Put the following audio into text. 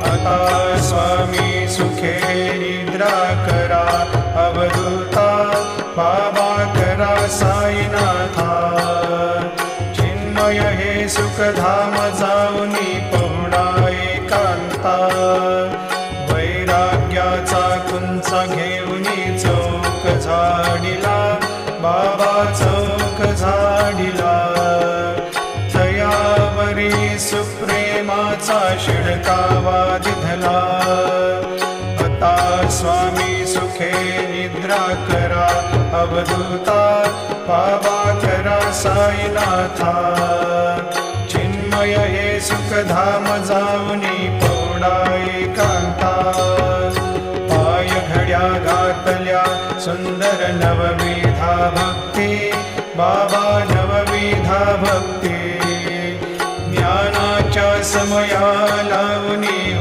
आता स्वामी सुखे निद्रा करा, अवधूता बाबा करा साईनाथा। चिन्मय हे सुखधाम जाऊनी पहुडा एकांता, वैराग्याचा कुंचा घेऊनी चौक झाडिला, बाबा चौक झाडिला। तयावरी सुप्रेमाचा शिडकावा दिधला, आता स्वामी सुखे निद्रा करा, अवधूता बाबा करा साईनाथा। चिन्मय हे सुखधाम जाऊनी पहुडा एकांता, पाय घड्या घातल्या सुंदर नवविधा भक्ती, बाबा नवविधा भक्ती। ज्ञानाच्या समया लावणी